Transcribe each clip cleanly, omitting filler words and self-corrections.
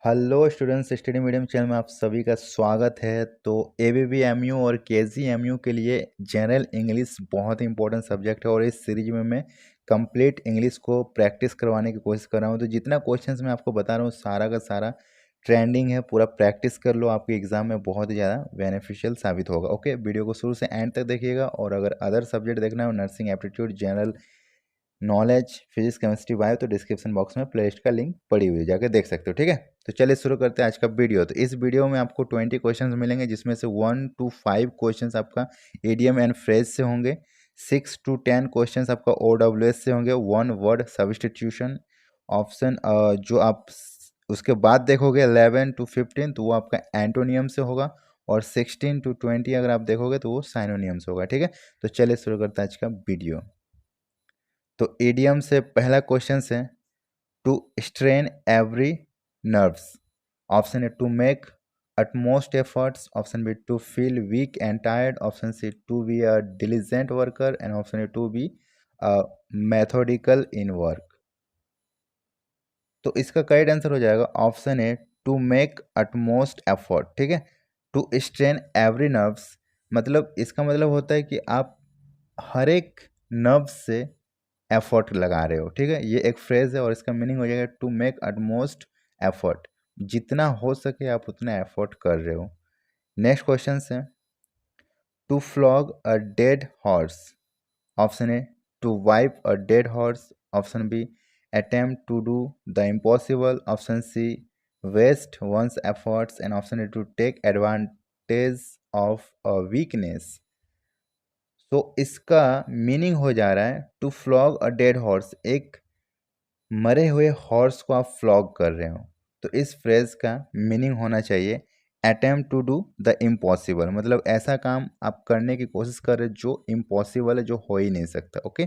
Hello students, study medium channel में आप सभी का स्वागत है। तो एबीबीएमयू और केजीएमयू के लिए जनरल इंग्लिश बहुत ही इंपॉर्टेंट सब्जेक्ट है और इस सीरीज में मैं कंप्लीट इंग्लिश को प्रैक्टिस करवाने की कोशिश कर रहा हूँ। तो जितना क्वेश्चंस मैं आपको बता रहा हूँ सारा का सारा ट्रेंडिंग है, पूरा प्रैक्टिस कर लो, आपके एग्जाम में बहुत ही ज़्यादा बेनिफिशियल साबित होगा। ओके, वीडियो को शुरू से एंड तक देखिएगा। और अगर अदर सब्जेक्ट देखना हो, nursing, aptitude, general knowledge, physics, chemistry, bio, तो डिस्क्रिप्शन बॉक्स में प्लेलिस्ट का लिंक पड़ी हुई है, जाके देख सकते हो। ठीक है, तो चलिए शुरू करते हैं आज का वीडियो। तो इस वीडियो में आपको 20 क्वेश्चंस मिलेंगे, जिसमें से 1 to 5 क्वेश्चंस आपका इडियम एंड फ्रेज से होंगे, 6 to 10 क्वेश्चंस आपका OWS से होंगे, 1 वर्ड सब्स्टिट्यूशन ऑप्शन जो आप उसके बाद देखोगे 11 to 15 तो वो आपका एंटोनियम से होगा, और 16 to 20 अगर आप देखोगे तो वो साइनोनियम से होगा। ठीक है, तो चलिए शुरू करते हैं आज का वीडियो। तो इडियम से पहला क्वेश्चन है to strain every nerves. Option A to make utmost efforts, option B to feel weak and tired, option C to be a diligent worker, and option A to be methodical in work। तो इसका correct answer हो जाएगा option A to make utmost effort। ठीक है, to strain every nerves मतलब इसका मतलब होता है कि आप हर एक नर्व से एफर्ट लगा रहे हो। ठीक है, ये एक फ्रेज है और इसका मीनिंग हो जाएगा टू मेक अटमोस्ट एफर्ट, जितना हो सके आप उतना एफर्ट कर रहे हो। नेक्स्ट क्वेश्चन है to flog a dead horse. Option A to wipe a dead horse, option B attempt to do the impossible, option C waste one's efforts, and option A to take advantage of a weakness. तो इसका meaning हो जा रहा है to flog a dead horse, एक मरे हुए horse को आप फ्लॉग कर रहे हो। तो इस फ्रेज का मीनिंग होना चाहिए attempt to do the impossible, मतलब ऐसा काम आप करने की कोशिश कर रहे हो जो इम्पॉसिबल है, जो हो ही नहीं सकता। ओके,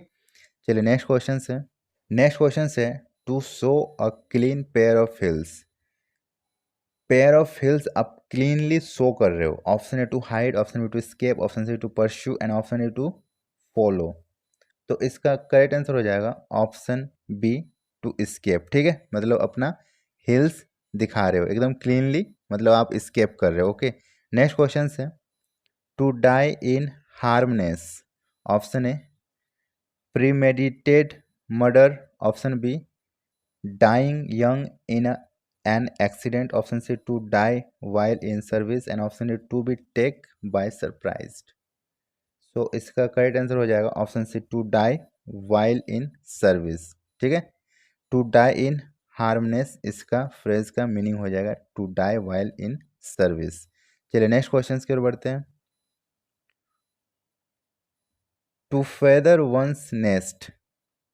चलिए नेक्स्ट क्वेश्चन है। नेक्स्ट क्वेश्चन है to show a clean pair of heels. Pair of heels आप क्लीनली शो कर रहे हो। Option A to hide, option B to escape, option C to pursue, and option A to follow. तो इसका correct answer हो जाएगा option B to escape. ठीक है, मतलब अपना हिल्स दिखा रहे हो एकदम क्लीनली, मतलब आप स्केप कर रहे हो। ओके, नेक्स्ट क्वेश्चन है to die in harness. Option A premeditated murder, option B dying young in an accident, option C to die while in service, and option A to be take by surprised. So इसका correct answer हो जाएगा option C to die while in service. ठीक है, to die in हार्मनेस इसका phrase का meaning हो जाएगा to die while in service. चलिए नेक्स्ट क्वेश्चन की ओर बढ़ते हैं। To feather one's nest.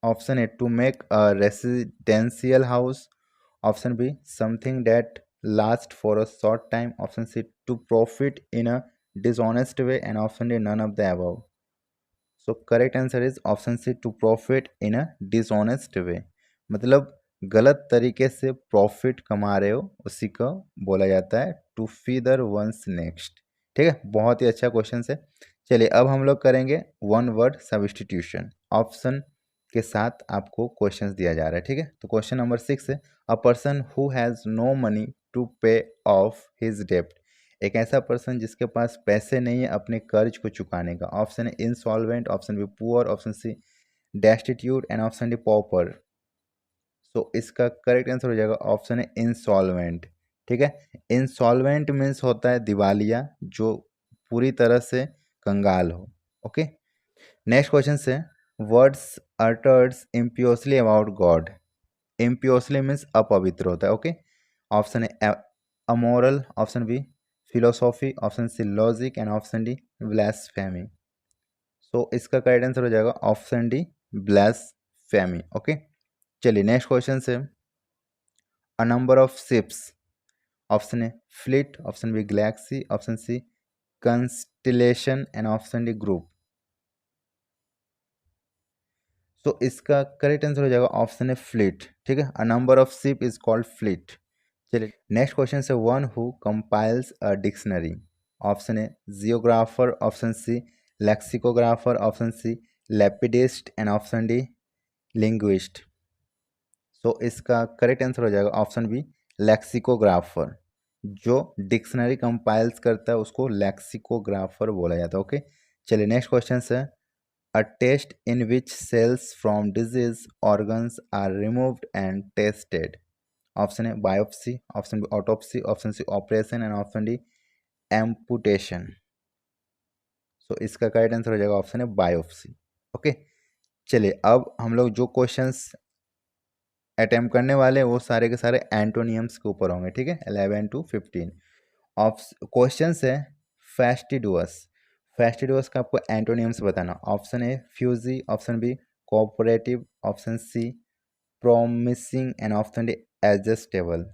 Option A to make a residential house, option B something that last for a short time, option C to profit in a dishonest way, and option D none of the above. So correct answer is option C to profit in a dishonest way, मतलब गलत तरीके से profit कमा रहे हो, उसी को बोला जाता है टू फीदर वंस नेक्स्ट। ठीक है, बहुत ही अच्छा क्वेश्चन है। चलिए अब हम लोग करेंगे वन वर्ड सब्स्टिट्यूशन। ऑप्शन के साथ आपको क्वेश्चंस दिया जा रहा है। ठीक है, तो क्वेश्चन नंबर 6 है a person who has no money to pay off his डेप्ट। एक ऐसा पर्सन जिसके पास पैसे नहीं है अपने कर्ज को चुकाने का। ऑप्शन है insolvent, option B poor, option C destitute, and option D pauper. So इसका करेक्ट आंसर हो जाएगा ऑप्शन है इंसॉल्वेंट। ठीक है, इंसॉल्वेंट मीन्स होता है दिवालिया, जो पूरी तरह से कंगाल हो। ओके, नेक्स्ट क्वेश्चन से words utters impiously about God. Impiously means अपवित्र होता है। ओके, ऑप्शन है amoral, option B philosophy, option C logic, and option D blasphemy. So इसका करेक्ट आंसर हो जाएगा ऑप्शन डी ब्लास्फेमी। ओके, चलिए नेक्स्ट क्वेश्चन से a number of ships. Option A fleet, option B galaxy, option C constellation, and option D group. तो इसका correct answer हो जाएगा option A fleet. ठीक है, a number of ship is called fleet. चलिए next question से one who compiles a dictionary. Option A geographer, option C lexicographer, option C lapidist, and option D linguist. So इसका correct answer हो जाएगा option B lexicographer, जो dictionary compiles करता है उसको lexicographer बोला जाता है। ओके, चलिए नेक्स्ट क्वेश्चन है, a test in which cells from disease organs are removed and tested. Option है biopsy, option B autopsy, option C operation and option D amputation. So इसका करेक्ट आंसर हो जाएगा option है biopsy. Okay, चलिए अब हम लोग जो क्वेश्चंस अटेम्प्ट करने वाले हैं वो सारे के सारे एंटोनियम्स के ऊपर होंगे, ठीक है, 11 to 15। क्वेश्चन है फेस्टिडुअस। फेस्टिडुअस का आपको एंटोनियम्स बताना। Option A fussy, option B cooperative, option C promising and option D adjustable.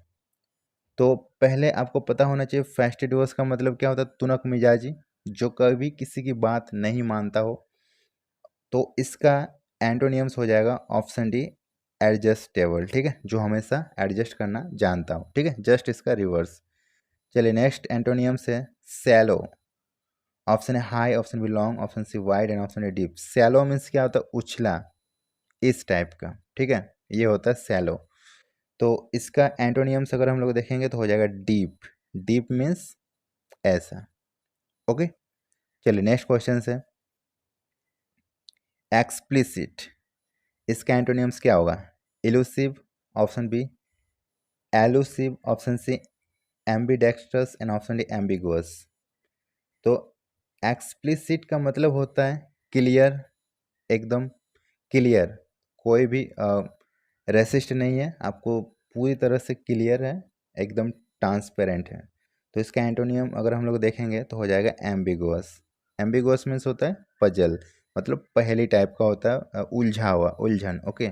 तो पहले आपको पता होना चाहिए फेस्टिडुअस का मतलब क्या होता है, तुनक मिजाजी, जो कभी किसी की बात नहीं मानता हो। तो इसका एंटोनियम्स हो जाएगा ऑप्शन डी एडजस्टेबल, ठीक है, जो हमेशा एडजस्ट करना जानता हो, ठीक है, जस्ट इसका रिवर्स। चलिए नेक्स्ट एंटोनियम्स है सैलो। ऑप्शन है high, option B long, option C wide and option D deep. Shallow means क्या होता है, उछला, इस टाइप का, ठीक है, ये होता है सैलो। तो इसका एंटोनियम्स अगर हम लोग देखेंगे तो हो जाएगा डीप। डीप मीन्स ऐसा। ओके, चलिए नेक्स्ट क्वेश्चन है एक्सप्लिसिट। इसका एंटोनियम्स क्या होगा, illusive, option B elusive, option C ambidextrous and option D ambiguous. तो एक्सप्लिसिट का मतलब होता है क्लियर, एकदम क्लियर, कोई भी रेसिस्ट नहीं है, आपको पूरी तरह से क्लियर है, एकदम ट्रांसपेरेंट है। तो इसका एंटोनियम अगर हम लोग देखेंगे तो हो जाएगा एम्बिगुअस। एम्बिगुअस मीन्स होता है पजल, मतलब पहली टाइप का होता है, उलझा हुआ, उलझन। ओके,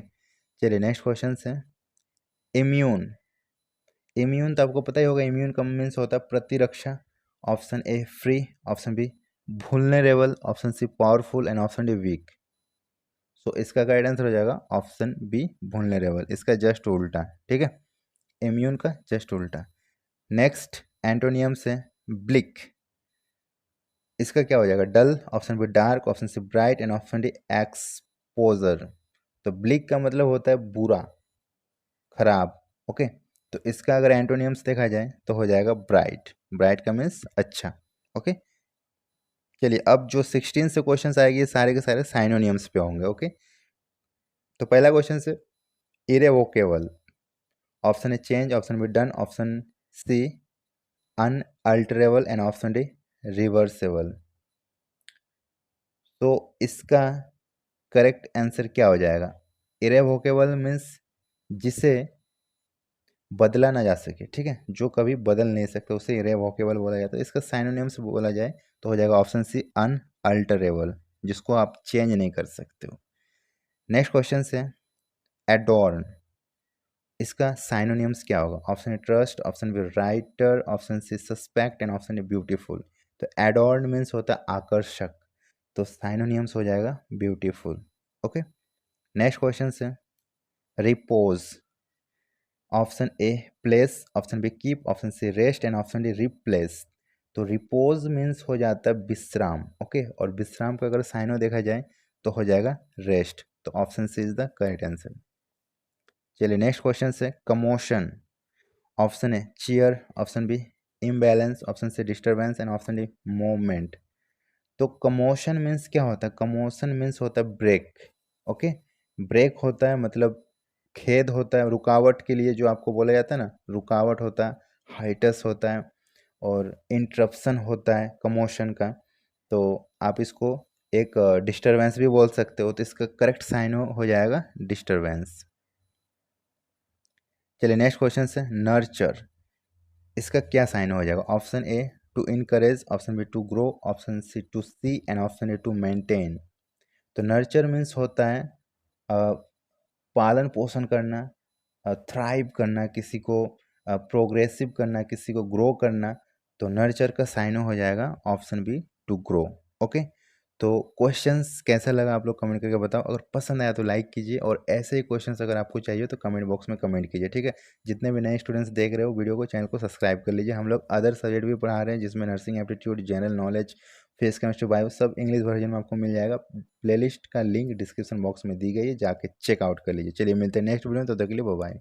चलिए नेक्स्ट क्वेश्चन है इम्यून। इम्यून तो आपको पता ही होगा, इम्यून का मीन्स होता है प्रतिरक्षा। Option A free, option B vulnerable, option C powerful and option D weak. So इसका गाइडेंस हो जाएगा ऑप्शन बी वुल्नरेबल, इसका जस्ट उल्टा, ठीक है, इम्यून का जस्ट उल्टा। नेक्स्ट एंटोनियम से ब्लिक। इसका क्या हो जाएगा, dull, option B dark, option C bright and option D exposure. तो ब्लिक का मतलब होता है बुरा, खराब। ओके, तो इसका अगर एंटोनियम्स देखा जाए तो हो जाएगा ब्राइट। ब्राइट का मीन्स अच्छा। ओके, चलिए अब जो 16 से क्वेश्चंस आएंगे ये सारे के सारे साइनोनियम्स पे होंगे। ओके, तो पहला क्वेश्चन से इरेवोकेबल। ऑप्शन है change, option B done, option C unalterable and option D reversible. तो इसका करेक्ट आंसर क्या हो जाएगा, इरेवोकेबल मीन्स जिसे बदला ना जा सके, ठीक है, जो कभी बदल नहीं सकते उसे इरेवोकेबल बोला जाता है। इसका साइनोनिम्स बोला जाए तो हो जाएगा ऑप्शन सी अनअल्टरेबल, जिसको आप चेंज नहीं कर सकते हो। नेक्स्ट क्वेश्चन है एडोर्न। इसका साइनोनिम्स क्या होगा, option A trust, option B writer, option C suspect and option A beautiful. तो एडोर्न मीन्स होता है आकर्षक, तो साइनोनिम्स हो जाएगा ब्यूटीफुल। ओके, नेक्स्ट क्वेश्चन है repose. Option A place, option B keep, option C rest and option D replace. तो repose means हो जाता है विश्राम। ओके, और विश्राम का अगर साइनो देखा जाए तो हो जाएगा रेस्ट। तो option C is the correct answer. चलिए नेक्स्ट क्वेश्चन है कमोशन। ऑप्शन है cheer, option B imbalance, option C disturbance and option D movement. तो कमोशन मीन्स क्या होता है, कमोशन मीन्स होता है ब्रेक। ओके, ब्रेक होता है मतलब खेद होता है, रुकावट के लिए जो आपको बोला जाता है ना, रुकावट होता है, हाइटस होता है और इंटरप्शन होता है कमोशन का। तो आप इसको एक डिस्टरबेंस भी बोल सकते हो, तो इसका करेक्ट साइन हो जाएगा डिस्टरबेंस। चलिए नेक्स्ट क्वेश्चन है नर्चर। इसका क्या साइन हो जाएगा, option A to encourage, option B to grow, option C to see and option A to maintain. तो नर्चर मीन्स होता है पालन पोषण करना, थ्राइव करना, किसी को प्रोग्रेसिव करना, किसी को ग्रो करना। तो नर्चर का साइन हो जाएगा option B to grow. Okay, तो क्वेश्चंस कैसा लगा आप लोग कमेंट करके बताओ। अगर पसंद आया तो लाइक कीजिए, और ऐसे ही क्वेश्चंस अगर आपको चाहिए तो कमेंट बॉक्स में कमेंट कीजिए, ठीक है। जितने भी नए स्टूडेंट्स देख रहे हो वीडियो को, चैनल को सब्सक्राइब कर लीजिए। हम लोग अदर सब्जेक्ट भी पढ़ा रहे हैं, जिसमें nursing aptitude, general knowledge, physics, chemistry, bio, सब इंग्लिश वर्जन में आपको मिल जाएगा। प्लेलिस्ट का लिंक डिस्क्रिप्शन बॉक्स में दी गई है, जाके चेकआउट कर लीजिए। चलिए मिलते हैं नेक्स्ट वीडियो में, तब तक के लिए बाय बाय।